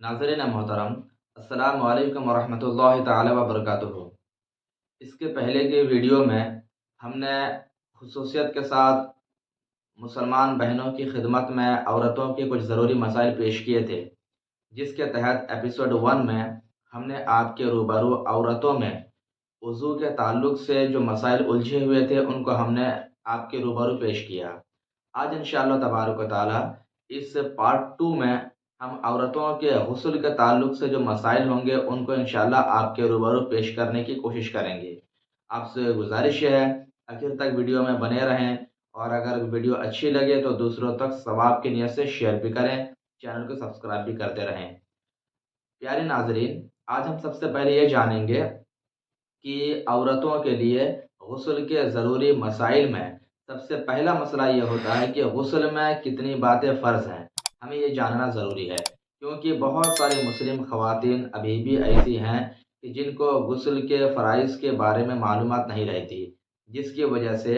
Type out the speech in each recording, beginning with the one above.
नाज़रीन मोहतरम, अस्सलाम वालेकुम वरहमतुल्लाहि ताला वबरकातुहू। इसके पहले के वीडियो में हमने खुसूसियत के साथ मुसलमान बहनों की खिदमत में औरतों के कुछ ज़रूरी मसाइल पेश किए थे, जिसके तहत एपिसोड 1 में हमने आपके रूबरू औरतों में वज़ू के ताल्लुक़ से जो मसाइल उलझे हुए थे उनको हमने आपके रूबरू पेश किया। आज इंशाअल्लाह तबारक व तआला इस पार्ट 2 में हम औरतों के गुस्ल के ताल्लुक़ से जो मसाइल होंगे उनको इंशाअल्लाह आपके रूबरू पेश करने की कोशिश करेंगे। आपसे गुज़ारिश है आखिर तक वीडियो में बने रहें, और अगर वीडियो अच्छी लगे तो दूसरों तक सवाब की नियत से शेयर भी करें, चैनल को सब्सक्राइब भी करते रहें। प्यारे नाज़रीन, आज हम सबसे पहले ये जानेंगे कि औरतों के लिए गुस्ल के ज़रूरी मसाइल में सबसे पहला मसला ये होता है कि गुस्ल में कितनी बातें फ़र्ज़ हैं। हमें ये जानना ज़रूरी है, क्योंकि बहुत सारी मुस्लिम ख़वातीन अभी भी ऐसी हैं कि जिनको गुस्ल के फ़राइज़ के बारे में मालूमात नहीं रहती, जिसकी वजह से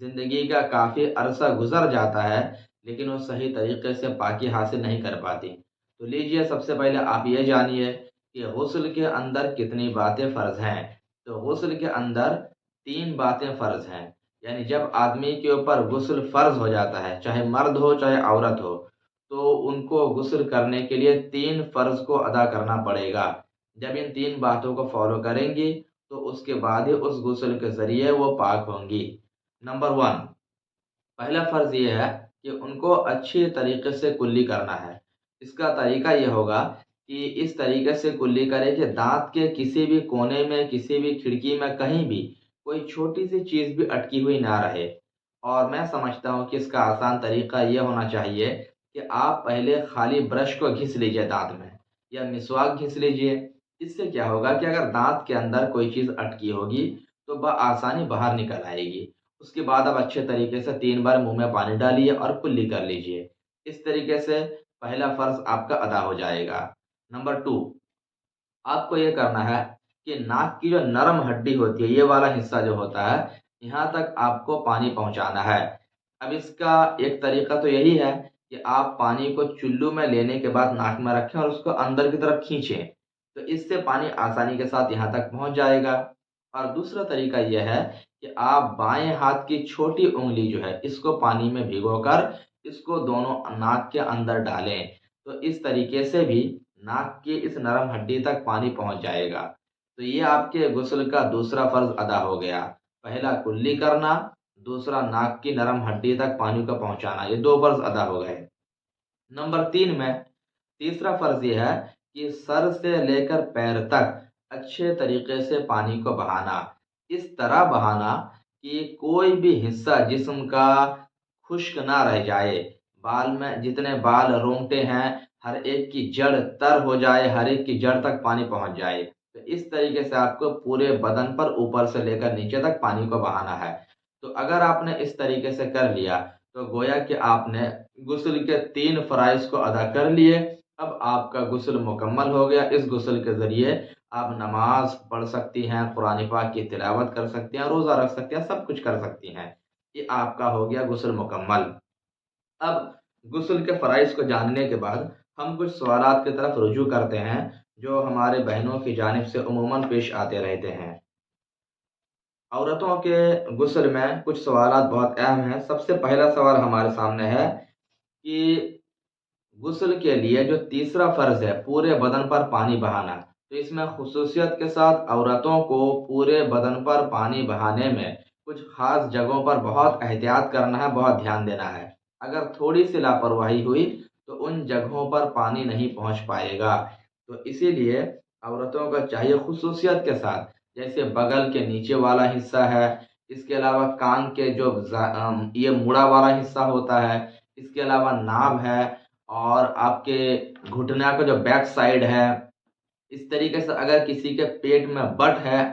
ज़िंदगी का काफ़ी अरसा गुज़र जाता है, लेकिन वो सही तरीके से पाकी हासिल नहीं कर पाती। तो लीजिए, सबसे पहले आप ये जानिए कि गुस्ल के अंदर कितनी बातें फ़र्ज़ हैं। तो गुस्ल के अंदर 3 बातें फ़र्ज़ हैं। यानी जब आदमी के ऊपर गुस्ल फ़र्ज़ हो जाता है, चाहे मर्द हो चाहे औरत हो, तो उनको गुस्ल करने के लिए 3 फ़र्ज़ को अदा करना पड़ेगा। जब इन 3 बातों को फ़ॉलो करेंगी तो उसके बाद ही उस गुस्ल के ज़रिए वो पाक होंगी। नंबर 1, पहला फ़र्ज़ ये है कि उनको अच्छी तरीके से कुल्ली करना है। इसका तरीका ये होगा कि इस तरीके से कुल्ली करें कि दाँत के किसी भी कोने में, किसी भी खिड़की में, कहीं भी कोई छोटी-सी चीज़ भी अटकी हुई ना रहे। और मैं समझता हूँ कि इसका आसान तरीका ये होना चाहिए कि आप पहले खाली ब्रश को घिस लीजिए दाँत में, या मिसवाक घिस लीजिए। इससे क्या होगा कि अगर दाँत के अंदर कोई चीज़ अटकी होगी, तो बआसानी बाहर निकल आएगी। उसके बाद आप अच्छे तरीके से 3 बार मुँह में पानी डालिए और कुल्ली कर लीजिए। इस तरीके से पहला फ़र्ज़ आपका अदा हो जाएगा। नंबर 2, आपको ये करना है कि नाक की जो नरम हड्डी होती है, ये वाला हिस्सा जो होता है, यहाँ तक आपको पानी पहुँचाना है। अब इसका एक तरीका तो यही है कि आप पानी को चुल्लू में लेने के बाद नाक में रखें और उसको अंदर की तरफ खींचें, तो इससे पानी आसानी के साथ यहाँ तक पहुँच जाएगा। और दूसरा तरीका ये है कि आप बाएँ हाथ की छोटी उँगली जो है, इसको पानी में भिगोकर इसको दोनों नाक के अंदर डालें। तो इस तरीके से भी नाक की इस नरम हड्डी तक पानी पहुँच जाएगा। तो ये आपके गुस्ल का दूसरा फ़र्ज़ अदा हो गया। पहला कुल्ली करना, दूसरा नाक की नरम हड्डी तक पानी को पहुँचाना, ये 2 फ़र्ज़ अदा हो गए। नंबर 3 में तीसरा फ़र्ज़ ये है कि सर से लेकर पैर तक अच्छे तरीके से पानी को बहाना। इस तरह बहाना कि कोई भी हिस्सा जिस्म का खुश्क ना रह जाए। बाल में जितने बाल रोंगटे हैं, हर एक की जड़ तर हो जाए, हर एक की जड़ तक पानी पहुँच जाए। तो इस तरीके से आपको पूरे बदन पर ऊपर से लेकर नीचे तक पानी को बहाना है। तो अगर आपने इस तरीके से कर लिया, तो गोया कि आपने गुस्ल के 3 फ़राइज़ को अदा कर लिए। अब आपका गुस्ल मुकम्मल हो गया। इस गुस्ल के ज़रिए आप नमाज़ पढ़ सकती हैं, कुरान पाक की तिलावत कर सकती हैं, रोज़ा रख सकती हैं, सब कुछ कर सकती हैं। ये आपका हो गया गुस्ल मुकम्मल। अब गुस्ल के फ़राइज़ को जानने के बाद हम कुछ सवालात की तरफ रुजू करते हैं, जो हमारे बहनों की जानिब से उमूमन पेश आते रहते हैं। औरतों के गुस्ल में कुछ सवालात बहुत अहम हैं। सबसे पहला सवाल हमारे सामने है कि गुस्ल के लिए जो तीसरा फ़र्ज़ है, पूरे बदन पर पानी बहाना, तो इसमें ख़ुसूसियत के साथ औरतों को पूरे बदन पर पानी बहाने में कुछ ख़ास जगहों पर बहुत एहतियात करना है, बहुत ध्यान देना है। अगर थोड़ी-सी लापरवाही हुई, तो उन जगहों पर पानी नहीं पहुँच पाएगा। तो इसीलिए औरतों को चाहिए ख़ुसूसियत के साथ, जैसे बगल के नीचे वाला हिस्सा है, इसके अलावा कान के जो ये मुड़ा वाला हिस्सा होता है, इसके अलावा नाभ है, और आपके घुटना का जो बैक साइड है, इस तरीके से अगर किसी के पेट में बट है,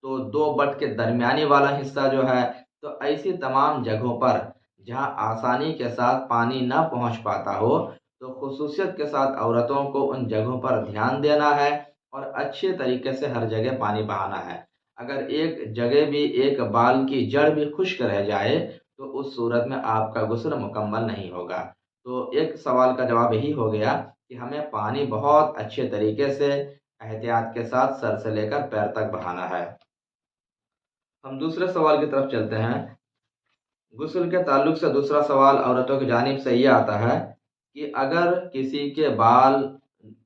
तो 2 बट के दरमियानी वाला हिस्सा जो है, तो ऐसी तमाम जगहों पर जहाँ आसानी के साथ पानी ना पहुँच पाता हो, तो ख़ुसूसियत के साथ औरतों को उन जगहों पर ध्यान देना है और अच्छे तरीके से हर जगह पानी बहाना है। अगर एक जगह भी एक बाल की जड़ भी खुश्क रह जाए, तो उस सूरत में आपका गुस्ल मुकम्मल नहीं होगा। तो एक सवाल का जवाब यही हो गया کہ ہمیں پانی بہت اچھے طریقے سے احتیاط کے ساتھ سر سے لے کر پیر تک بہانا ہے۔ ہم دوسرے سوال کی طرف چلتے ہیں۔ غسل کے تعلق سے دوسرا سوال عورتوں کی جانب سے یہ آتا ہے کہ اگر کسی کے بال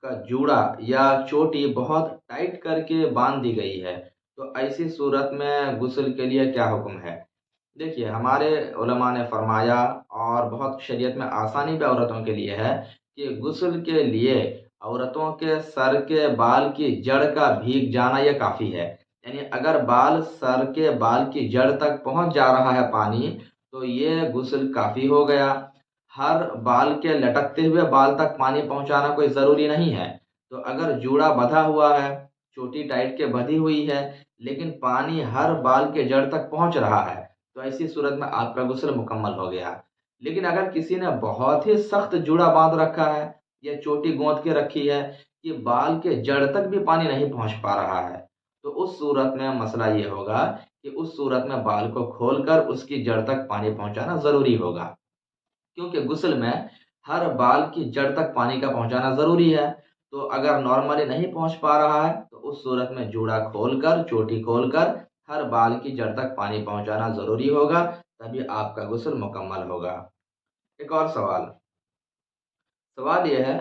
کا جوڑا یا چوٹی بہت ٹائٹ کر کے باندھ دی گئی ہے تو ایسی صورت میں غسل کے لیے کیا حکم ہے؟ دیکھیے، ہمارے علماء نے فرمایا اور بہت شریعت میں آسانی بھی عورتوں کے لیے ہے کہ غسل کے لیے عورتوں کے سر کے بال کی جڑ کا بھیگ جانا یہ کافی ہے۔ یعنی اگر سر کے بال کی جڑ تک پہنچ جا رہا ہے پانی تو یہ غسل کافی ہو گیا۔ ہر بال کے لٹکتے ہوئے بال تک پانی پہنچانا کوئی ضروری نہیں ہے۔ تو اگر جوڑا بندھا ہوا ہے، چوٹی ٹائٹ کے بندھی ہوئی ہے، لیکن پانی ہر بال کے جڑ تک پہنچ رہا ہے تو ایسی صورت میں آپ کا غسل مکمل ہو گیا۔ لیکن اگر کسی نے بہت ہی سخت جوڑا باندھ رکھا ہے یا چوٹی گوندھ کے رکھی ہے کہ بال کے جڑ تک بھی پانی نہیں پہنچ پا رہا ہے تو اس صورت میں مسئلہ یہ ہوگا کہ اس صورت میں بال کو کھول کر اس کی جڑ تک پانی پہنچانا ضروری ہوگا، کیونکہ غسل میں ہر بال کی جڑ تک پانی کا پہنچانا ضروری ہے۔ تو اگر نارملی نہیں پہنچ پا رہا ہے تو اس صورت میں جوڑا کھول کر، چوٹی کھول کر ہر بال کی جڑ تک پانی پہنچانا ضروری ہوگا، تبھی آپ کا غسل مکمل ہوگا۔ ایک اور سوال یہ ہے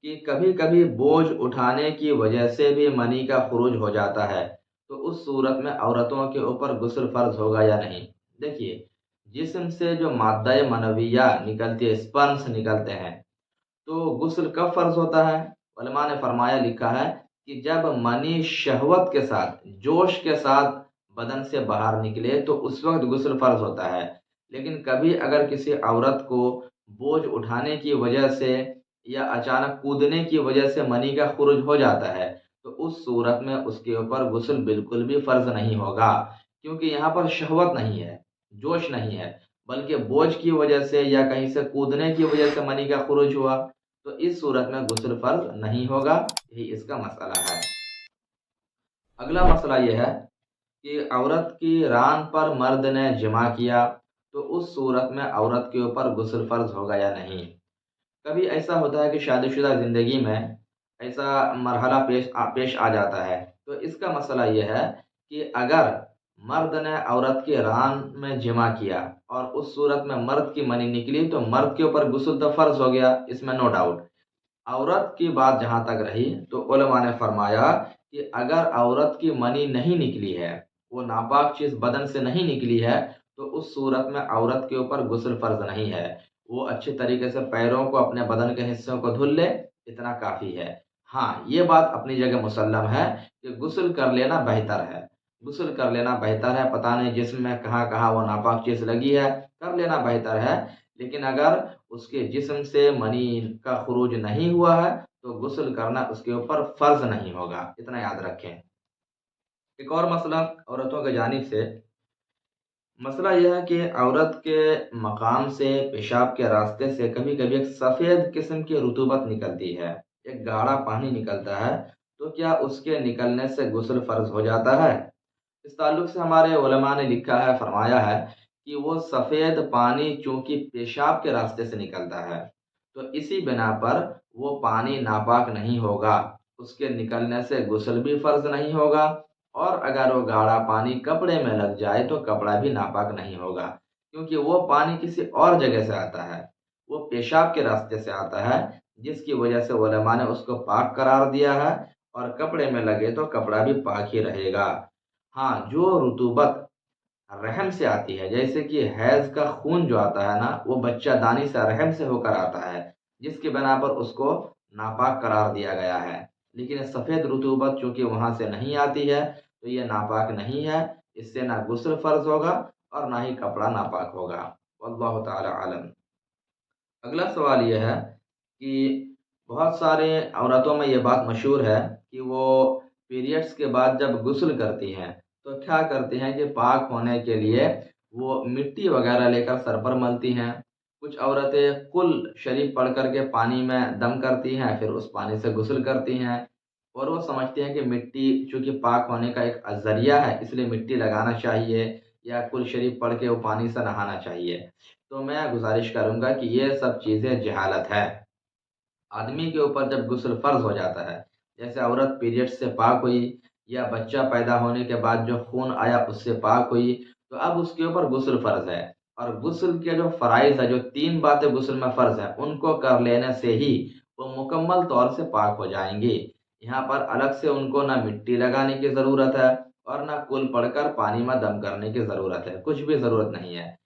کہ کبھی کبھی بوجھ اٹھانے کی وجہ سے بھی منی کا خروج ہو جاتا ہے تو اس صورت میں عورتوں کے اوپر غسل فرض ہوگا یا نہیں؟ دیکھیے، جسم سے جو مادہ منویہ نکلتی ہے، اسپرمس نکلتے ہیں، تو غسل کب فرض ہوتا ہے؟ علماء نے فرمایا، لکھا ہے کہ جب منی شہوت کے ساتھ، جوش کے ساتھ بدن سے باہر نکلے تو اس وقت غسل فرض ہوتا ہے۔ لیکن کبھی اگر کسی عورت کو بوجھ اٹھانے کی وجہ سے یا اچانک کودنے کی وجہ سے منی کا خروج ہو جاتا ہے تو اس صورت میں اس کے اوپر غسل بالکل بھی فرض نہیں ہوگا، کیونکہ یہاں پر شہوت نہیں ہے، جوش نہیں ہے، بلکہ بوجھ کی وجہ سے یا کہیں سے کودنے کی وجہ سے منی کا خروج ہوا تو اس صورت میں غسل فرض نہیں ہوگا۔ یہی اس کا مسئلہ ہے۔ اگلا مسئلہ یہ ہے کہ عورت کی ران پر مرد نے جمع کیا تو اس صورت میں عورت کے اوپر غسل فرض ہوگا یا نہیں؟ کبھی ایسا ہوتا ہے کہ شادی شدہ زندگی میں ایسا مرحلہ پیش آ جاتا ہے، تو اس کا مسئلہ یہ ہے کہ اگر مرد نے عورت کی ران میں جمع کیا اور اس صورت میں مرد کی منی نکلی تو مرد کے اوپر غسل تو فرض ہو گیا، اس میں نو ڈاؤٹ۔ عورت کی بات جہاں تک رہی تو علماء نے فرمایا کہ اگر عورت کی منی نہیں نکلی ہے، وہ ناپاک چیز بدن سے نہیں نکلی ہے تو اس صورت میں عورت کے اوپر غسل فرض نہیں ہے۔ وہ اچھے طریقے سے پیروں کو، اپنے بدن کے حصوں کو دھل لے، اتنا کافی ہے۔ ہاں، یہ بات اپنی جگہ مسلم ہے کہ غسل کر لینا بہتر ہے، غسل کر لینا بہتر ہے۔ پتہ نہیں جسم میں کہاں کہاں وہ ناپاک چیز لگی ہے، کر لینا بہتر ہے۔ لیکن اگر اس کے جسم سے منی کا خروج نہیں ہوا ہے تو غسل کرنا اس کے اوپر فرض نہیں ہوگا، اتنا یاد رکھیں۔ ایک اور مسئلہ عورتوں کی جانب سے، مسئلہ یہ ہے کہ عورت کے مقام سے، پیشاب کے راستے سے کبھی کبھی ایک سفید قسم کی رطوبت نکلتی ہے، ایک گاڑھا پانی نکلتا ہے، تو کیا اس کے نکلنے سے غسل فرض ہو جاتا ہے؟ اس تعلق سے ہمارے علماء نے لکھا ہے، فرمایا ہے کہ وہ سفید پانی چونکہ پیشاب کے راستے سے نکلتا ہے تو اسی بنا پر وہ پانی ناپاک نہیں ہوگا، اس کے نکلنے سے غسل بھی فرض نہیں ہوگا، اور اگر وہ گاڑھا پانی کپڑے میں لگ جائے تو کپڑا بھی ناپاک نہیں ہوگا، کیونکہ وہ پانی کسی اور جگہ سے آتا ہے، وہ پیشاب کے راستے سے آتا ہے، جس کی وجہ سے علماء نے اس کو پاک قرار دیا ہے، اور کپڑے میں لگے تو کپڑا بھی پاک ہی رہے گا۔ ہاں، جو رطوبت رحم سے آتی ہے، جیسے کہ حیض کا خون جو آتا ہے نا، وہ بچہ دانی سے رحم سے ہو کر آتا ہے، جس کی بنا پر اس کو ناپاک قرار دیا گیا ہے۔ لیکن سفید رطوبت چونکہ وہاں سے نہیں آتی ہے تو یہ ناپاک نہیں ہے، اس سے نہ غسل فرض ہوگا اور نہ ہی کپڑا ناپاک ہوگا۔ واللہ تعالی عالم۔ اگلا سوال یہ ہے کہ بہت سارے عورتوں میں یہ بات مشہور ہے کہ وہ پیریڈز کے بعد جب غسل کرتی ہیں تو کیا کرتی ہیں کہ پاک ہونے کے لیے وہ مٹی وغیرہ لے کر سر پر ملتی ہیں۔ کچھ عورتیں کل شریف پڑھ کر کے پانی میں دم کرتی ہیں، پھر اس پانی سے غسل کرتی ہیں، اور وہ سمجھتی ہیں کہ مٹی چونکہ پاک ہونے کا ایک ذریعہ ہے اس لیے مٹی لگانا چاہیے یا کل شریف پڑھ کے وہ پانی سے نہانا چاہیے۔ تو میں گزارش کروں گا کہ یہ سب چیزیں جہالت ہے۔ आदमी के ऊपर जब गुस्ल फ़र्ज़ हो जाता है, जैसे औरत पीरियड से पाक हुई या बच्चा पैदा होने के बाद जो खून आया उससे पाक हुई, तो अब उसके ऊपर गुस्ल फ़र्ज़ है। और गुस्ल के जो फ़राइज़ है, जो 3 बातें गुस्ल में फ़र्ज़ हैं, उनको कर लेने से ही वो मुकम्मल तौर से पाक हो जाएँगी। यहाँ पर अलग से उनको ना मिट्टी लगाने की ज़रूरत है और ना कुल पढ़कर पानी में दम करने की ज़रूरत है, कुछ भी ज़रूरत नहीं है।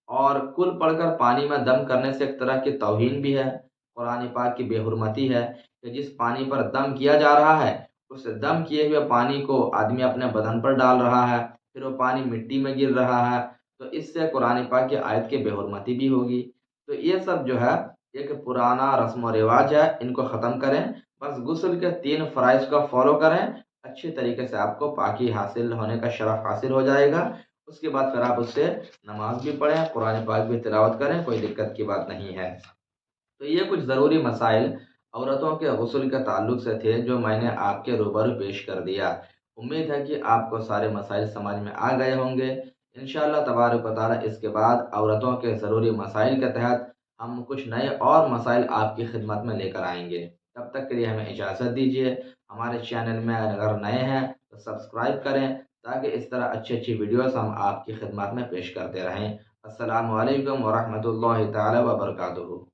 और कुल पढ़कर पानी में दम करने से एक तरह की तौहीन भी है, कुरान पाक की बेहुरमती है कि जिस पानी पर दम किया जा रहा है, उस दम किए हुए पानी को आदमी अपने बदन पर डाल रहा है, फिर वो पानी मिट्टी में गिर रहा है, तो इससे कुरान पाक की आयत की बेहुरमती भी होगी। तो ये सब जो है एक पुराना रस्म व रिवाज है, इनको ख़त्म करें, बस गुस्ल के 3 फ़राइज़ को फ़ॉलो करें, अच्छे तरीके से आपको पाकी हासिल होने का शरफ़ हासिल हो जाएगा। उसके बाद फिर आप उससे नमाज़ भी पढ़ें, कुरान पाक भी तिलावत करें, कोई दिक्कत की बात नहीं है। तो ये कुछ ज़रूरी मसाइल औरतों के गुस्ल के ताल्लुक से थे जो मैंने आपके रूबरू पेश कर दिया। उम्मीद है कि आपको सारे मसाइल समझ में आ गए होंगे। इंशाअल्लाह तबारक व तआला इसके बाद औरतों के ज़रूरी मसाइल के तहत हम कुछ नए और मसाइल आपकी खिदमत में लेकर आएँगे। तब तक के लिए हमें इजाज़त दीजिए। हमारे चैनल में अगर नए हैं तो सब्सक्राइब करें ताकि इस तरह अच्छी-अच्छी वीडियोज़ हम आपकी खिदमत में पेश करते रहें। अस्सलामु अलैकुम व रहमतुल्लाहि तआला व बरकातुहू।